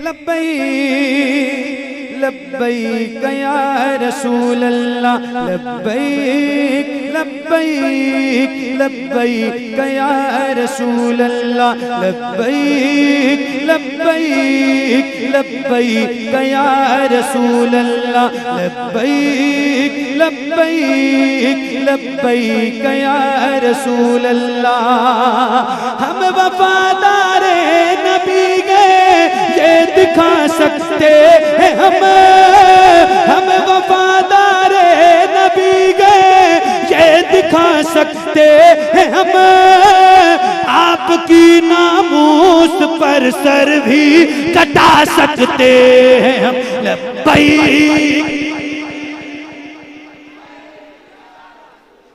लब्बैक लब्बैक या रसूल अल्लाह, लब्बैक लब्बैक लब्बैक या रसूल अल्लाह, लब्बैक लब्बैक लब्बैक या रसूल अल्लाह, लब्बैक लब्बैक लब्बैक या रसूल अल्लाह। हम वफादारे नबी ये दिखा सकते हैं हम वफादारे नबी ये दिखा सकते हैं हम, आपकी नामूस पर सर भी कटा सकते हैं हम। लब्बैक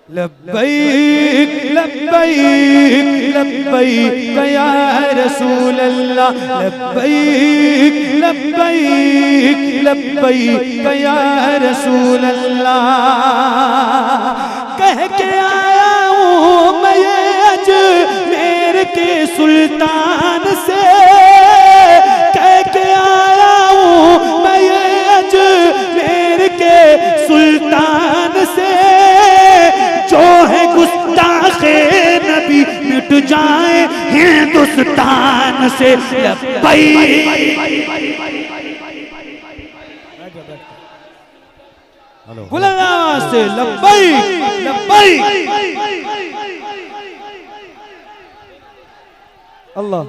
लब्बैक लब्बैक लब्बैक या रसूल अल्लाह, लब्बैक लब्बैक लब्बैक या रसूल अल्लाह। कह के आया हूँ मैं ये अजमेर के सुल्तान से, कह के आया हूँ मैं ये अजमेर के सुल्तान से, जो है गुस्ताखे नबी मिट जाए हिंदुस्तान से। बुलंद आवाज से लब्बैक लब्बैक। अल्लाह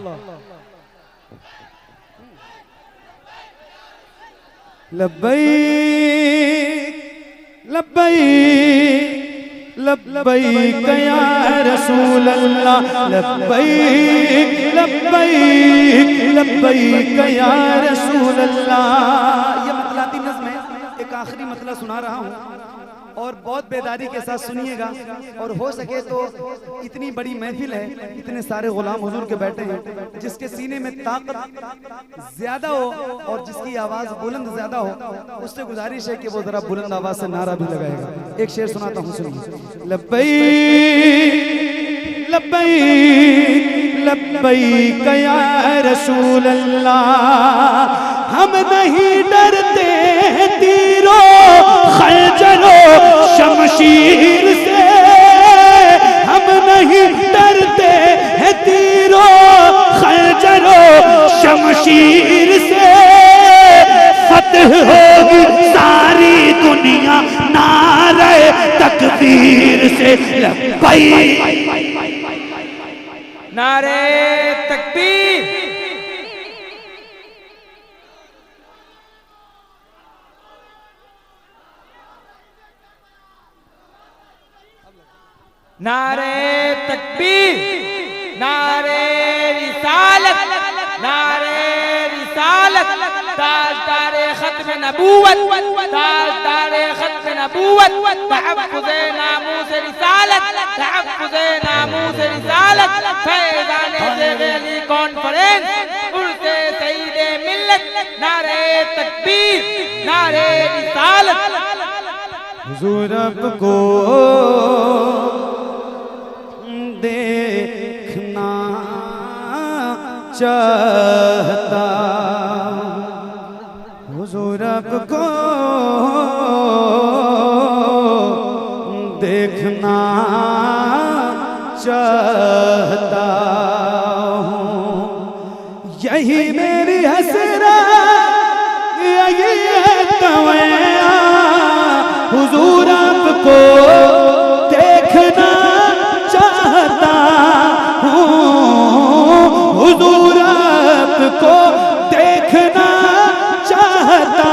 लब्बैक लब्बैक लब्बैक या रसूल अल्लाह, लब्बैक लब्बैक लब्बैक या रसूल अल्लाह। ये मतलाती नज़्म है, एक आखिरी मतला सुना रहा हूँ और बहुत बेदारी के साथ सुनिएगा। और हो सके तो इतनी बड़ी महफिल है, इतने सारे गुलाम हुजूर के बैठे हैं, जिसके सीने में ताकत ज्यादा हो और जिसकी आवाज बुलंद ज्यादा हो, उससे गुजारिश है कि वो जरा बुलंद आवाज से नारा भी लगाएगा। एक शेर सुनाता हूँ, सुनिए। लब्बैक लब्बैक लब्बैक या रसूल अल्लाह, हम नहीं डरते हैं तीरों खंजरों शमशीर से, हम नहीं डरते हैं तीरों खंजरों शमशीर से। फतह होगी सारी दुनिया नारे तकबीर से। लब्बैक नारे तकबीर, नारे तकबीर, नारे रिसालत, नारे रिसालत, ताजदारे खत्म नबूवत, ताजदारे खत्म नबूवत, तहफ्फुज़े नामूस रिसालत, तहफ्फुज़े नामूस रिसालत, फैज़ाने ज़ेग़ली कॉन्फ्रेंस, उर्से सईदे मिल्लत। नारे तकबीर, नारे रिसालत। हुजूर आपको देखना चाहता, हुजूर आपको देखना चाहता हूँ, यही मेरी हसरत, यही है तमन्ना, हुजूर आपको देखना चाहता हूँ, हुजूर आपको देखना चाहता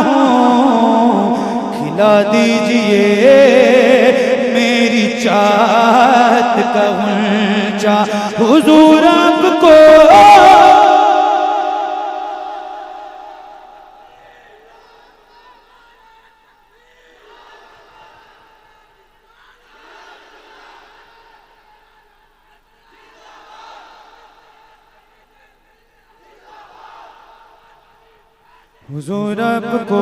हूँ। खिला दीजिए मेरी चाहत का गुंचा, हुजूर आपको हुजूर आपको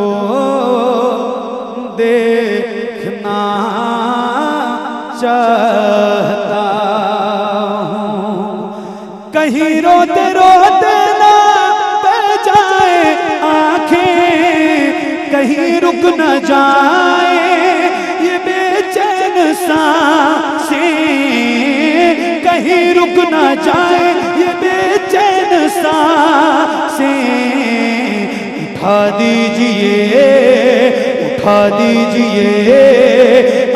देखना चाहता हूँ। कहीं रोते रोते रुक न जाए ये बेचैन सांसें, कहीं रुक न जाए ये बेचैन सांसें। उठा दीजिए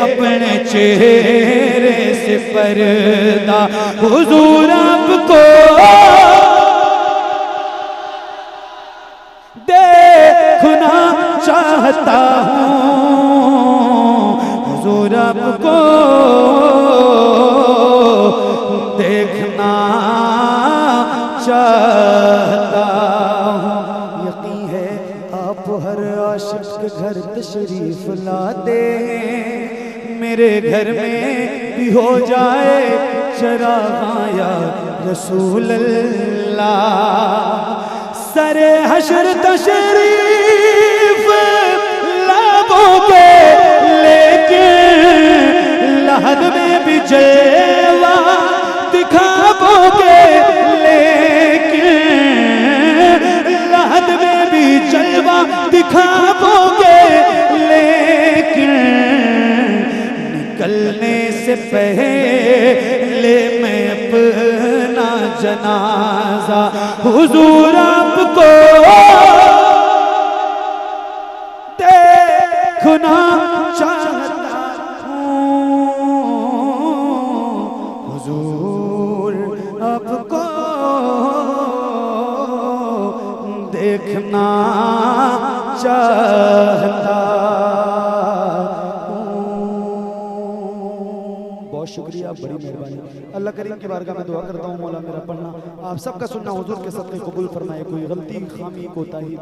अपने चेहरे से पर्दा, हुजूर आपको देखना चाहता हूँ, हुजूर आपको देखना चाहता हूँ। यकीन है आप हर आशिक के घर तशरीफ लाते, मेरे घर में भी हो जाए चराग़ां या रसूल अल्लाह। सरे हशर तशरीफ लाओगे लेकिन लहद में भी जलवा दिखाओगे, लेकिन लहद में भी जलवा दिखाओगे, लेकिन निकलने से पहले मैं अपना जनाजा हुजूर आपको देखना चाहता हूँ, हुजूर आपको देखना चाहता हूँ। बहुत शुक्रिया, बड़ी मेहरबानी। अल्लाह करीम की बारगाह में दुआ करता हूँ, मौला मेरा पढ़ना आप सबका सुनना हुजूर के सदक़े कबूल फरमाए। कोई गलती, खामी, कोताही,